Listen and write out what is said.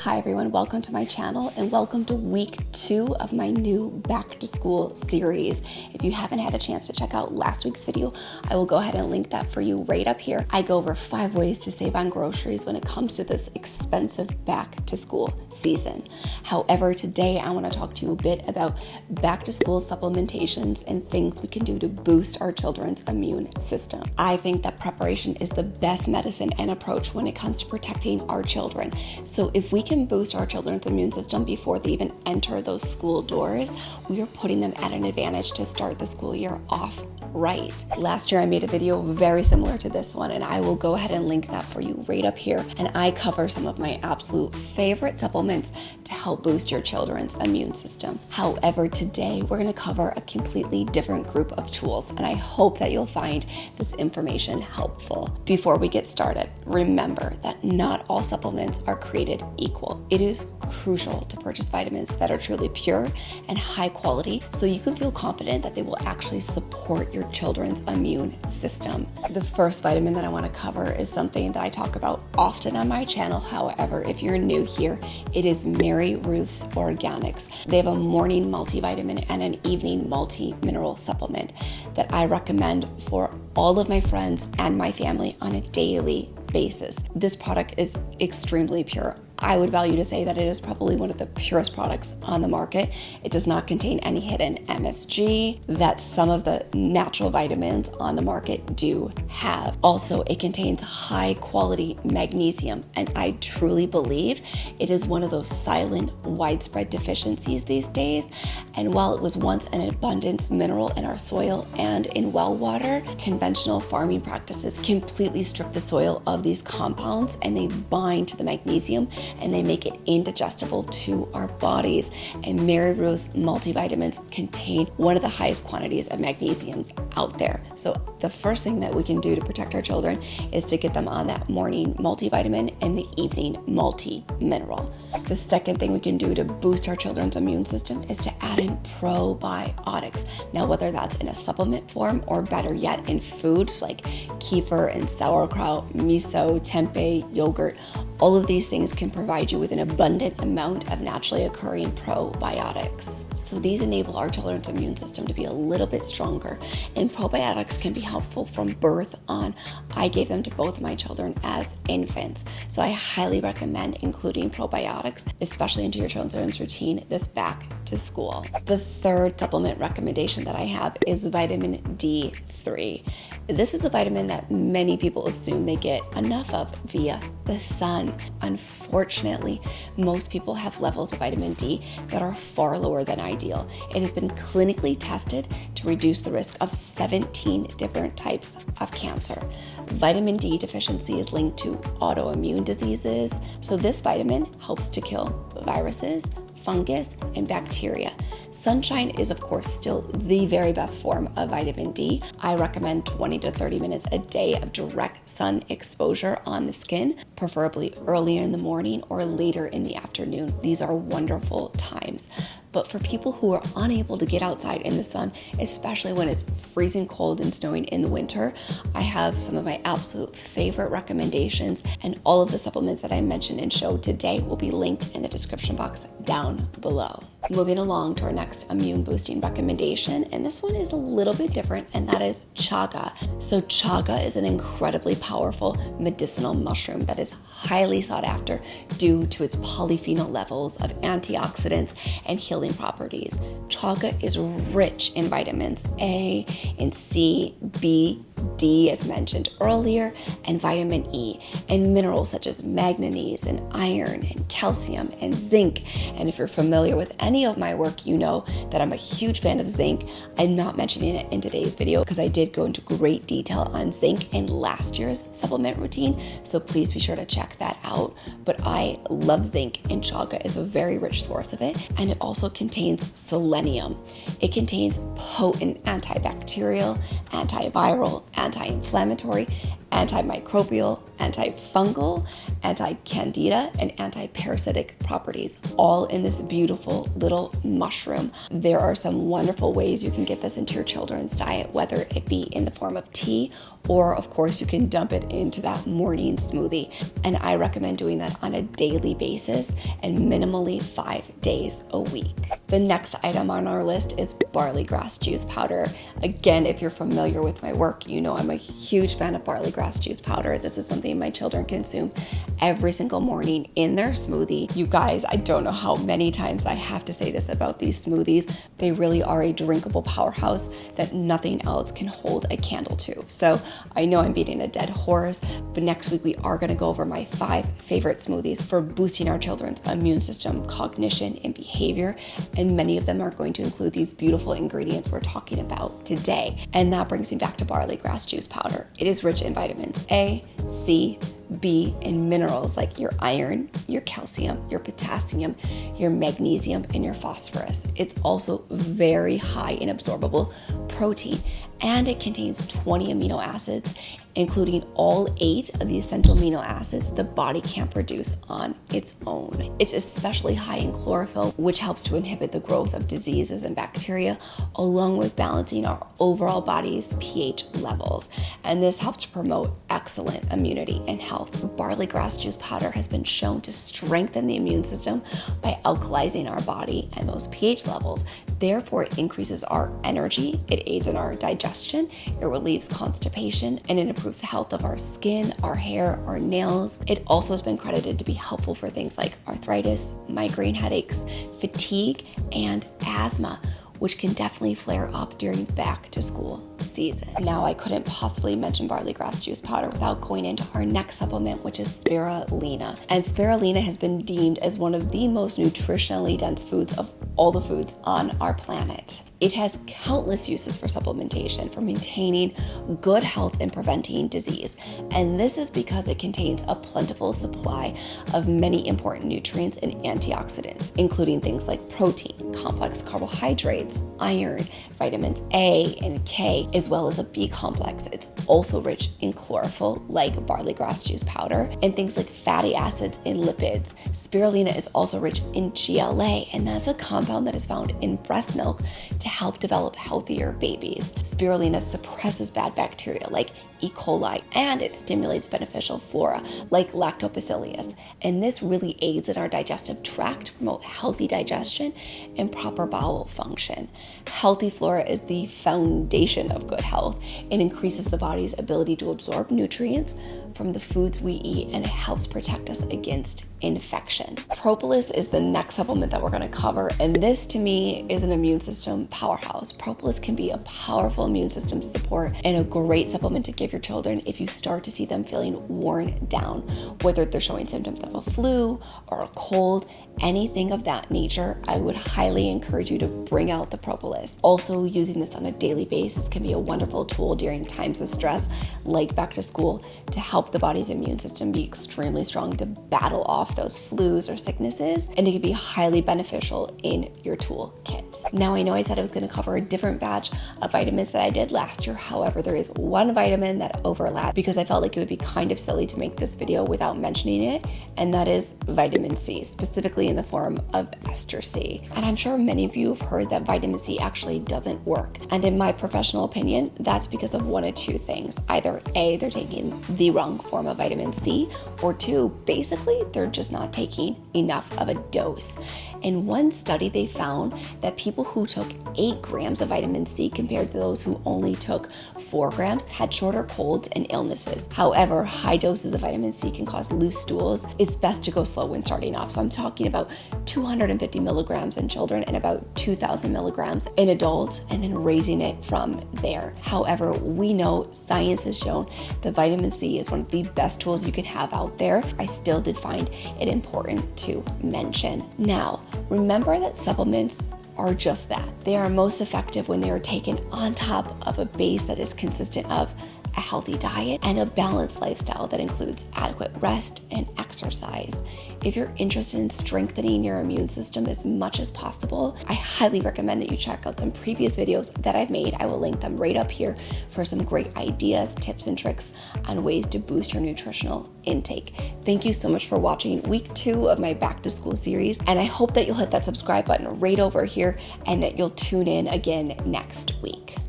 Hi everyone, welcome to my channel and welcome to week 2 of my new back to school series. If you haven't had a chance to check out last week's video, I will go ahead and link that for you right up here. I go over 5 ways to save on groceries when it comes to this expensive back to school season. However, today I want to talk to you a bit about back to school supplementations and things we can do to boost our children's immune system. I think that preparation is the best medicine and approach when it comes to protecting our children. So if we can boost our children's immune system before they even enter those school doors, we are putting them at an advantage to start the school year off right. Last year I made a video very similar to this one, and I will go ahead and link that for you right up here. And I cover some of my absolute favorite supplements to help boost your children's immune system. However, today we're going to cover a completely different group of tools, and I hope that you'll find this information helpful. Before we get started, remember that not all supplements are created equal. It is crucial to purchase vitamins that are truly pure and high quality so you can feel confident that they will actually support your children's immune system. The first vitamin that I want to cover is something that I talk about often on my channel. However, if you're new here, it is MARYRUTHS Organics. They have a morning multivitamin and an evening multi-mineral supplement that I recommend for all of my friends and my family on a daily basis. This product is extremely pure. I would value to say that it is probably one of the purest products on the market. It does not contain any hidden MSG that some of the natural vitamins on the market do have. Also, it contains high quality magnesium, and I truly believe it is one of those silent, widespread deficiencies these days. And while it was once an abundance mineral in our soil and in well water, conventional farming practices completely strip the soil of these compounds, and they bind to the magnesium and they make it indigestible to our bodies. And MARYRUTHS multivitamins contain one of the highest quantities of magnesiums out there. So the first thing that we can do to protect our children is to get them on that morning multivitamin and the evening multi-mineral. The second thing we can do to boost our children's immune system is to add in probiotics. Now, whether that's in a supplement form or better yet in foods like kefir and sauerkraut, miso, tempeh, yogurt, all of these things can provide you with an abundant amount of naturally occurring probiotics. So these enable our children's immune system to be a little bit stronger, and probiotics can be helpful from birth on. I gave them to both of my children as infants, so I highly recommend including probiotics, especially into your children's routine this back to school. The third supplement recommendation that I have is vitamin D3. This is a vitamin that many people assume they get enough of via the sun. Unfortunately, most people have levels of vitamin D that are far lower than ideal. It has been clinically tested to reduce the risk of 17 different types of cancer. Vitamin D deficiency is linked to autoimmune diseases, so this vitamin helps to kill viruses, fungus, and bacteria. Sunshine is, of course, still the very best form of vitamin D. I recommend 20 to 30 minutes a day of direct sun exposure on the skin, preferably early in the morning or later in the afternoon. These are wonderful times. But for people who are unable to get outside in the sun, especially when it's freezing cold and snowing in the winter, I have some of my absolute favorite recommendations, and all of the supplements that I mentioned and showed today will be linked in the description box down below. Moving along to our next immune boosting recommendation, and this one is a little bit different, and that is CHAGA. So CHAGA is an incredibly powerful medicinal mushroom that is highly sought after due to its polyphenol levels of antioxidants and healing properties. CHAGA is rich in vitamins A and C, B, D, as mentioned earlier, and vitamin E, and minerals such as manganese and iron and calcium and zinc. And if you're familiar with any of my work, you know that I'm a huge fan of zinc. I'm not mentioning it in today's video because I did go into great detail on zinc in last year's supplement routine, so please be sure to check that out. But I love zinc, and CHAGA is a very rich source of it, and it also contains selenium. It contains potent antibacterial, antiviral, anti-inflammatory, antimicrobial, antifungal, anti-candida, and anti-parasitic properties, all in this beautiful little mushroom. There are some wonderful ways you can get this into your children's diet, whether it be in the form of tea or of course you can dump it into that morning smoothie. And I recommend doing that on a daily basis and minimally 5 days a week. The next item on our list is barley grass juice powder. Again, if you're familiar with my work, you know I'm a huge fan of barley grass juice powder. This is something my children consume every single morning in their smoothie. You guys, I don't know how many times I have to say this about these smoothies. They really are a drinkable powerhouse that nothing else can hold a candle to. So I know I'm beating a dead horse, but next week we are going to go over my 5 favorite smoothies for boosting our children's immune system, cognition, and behavior. And many of them are going to include these beautiful ingredients we're talking about today. And that brings me back to barley grass juice powder. It is rich in vitamins A, C, B, and minerals like your iron, your calcium, your potassium, your magnesium, and your phosphorus. It's also very high in absorbable protein, and it contains 20 amino acids, including all 8 of the essential amino acids the body can't produce on its own. It's especially high in chlorophyll, which helps to inhibit the growth of diseases and bacteria, along with balancing our overall body's pH levels. And this helps to promote excellent immunity and health. Barley grass juice powder has been shown to strengthen the immune system by alkalizing our body and those pH levels. Therefore, it increases our energy, it aids in our digestion, it relieves constipation, and it improves the health of our skin, our hair, our nails. It also has been credited to be helpful for things like arthritis, migraine headaches, fatigue, and asthma, which can definitely flare up during back to school season. Now, I couldn't possibly mention barley grass juice powder without going into our next supplement, which is spirulina. And spirulina has been deemed as one of the most nutritionally dense foods of all the foods on our planet. It has countless uses for supplementation, for maintaining good health and preventing disease. And this is because it contains a plentiful supply of many important nutrients and antioxidants, including things like protein, complex carbohydrates, iron, vitamins A and K, as well as a B complex. It's also rich in chlorophyll, like barley grass juice powder, and things like fatty acids and lipids. Spirulina is also rich in GLA, and that's a compound that is found in breast milk to help develop healthier babies. Spirulina suppresses bad bacteria like E. coli, and it stimulates beneficial flora like lactobacillus. And this really aids in our digestive tract to promote healthy digestion and proper bowel function. Healthy flora is the foundation of good health. It increases the body's ability to absorb nutrients from the foods we eat, and it helps protect us against infection. Propolis is the next supplement that we're going to cover, and this to me is an immune system powerhouse. Propolis can be a powerful immune system support and a great supplement to give your children if you start to see them feeling worn down, whether they're showing symptoms of a flu or a cold, anything of that nature. I would highly encourage you to bring out the Propolis. Also, using this on a daily basis can be a wonderful tool during times of stress like back to school to help the body's immune system be extremely strong to battle off those flus or sicknesses, and it can be highly beneficial in your toolkit. Now, I know I said I was going to cover a different batch of vitamins that I did last year. However, there is one vitamin that overlapped because I felt like it would be kind of silly to make this video without mentioning it, and that is vitamin C, specifically in the form of ester C. And I'm sure many of you have heard that vitamin C actually doesn't work. And in my professional opinion, that's because of one of two things. Either A, they're taking the wrong form of vitamin C, or 2, basically they're just not taking enough of a dose. In one study, they found that people who took 8 grams of vitamin C compared to those who only took 4 grams had shorter colds and illnesses. However, high doses of vitamin C can cause loose stools. It's best to go slow when starting off. So I'm talking about 250 milligrams in children and about 2,000 milligrams in adults, and then raising it from there. However, we know science has shown that vitamin C is one of the best tools you can have out there. I still did find it important to mention. Now, remember that supplements are just that. They are most effective when they are taken on top of a base that is consistent of a healthy diet and a balanced lifestyle that includes adequate rest and exercise. If you're interested in strengthening your immune system as much as possible, I highly recommend that you check out some previous videos that I've made. I will link them right up here for some great ideas, tips, and tricks on ways to boost your nutritional intake. Thank you so much for watching week 2 of my back to school series, and I hope that you'll hit that subscribe button right over here and that you'll tune in again next week.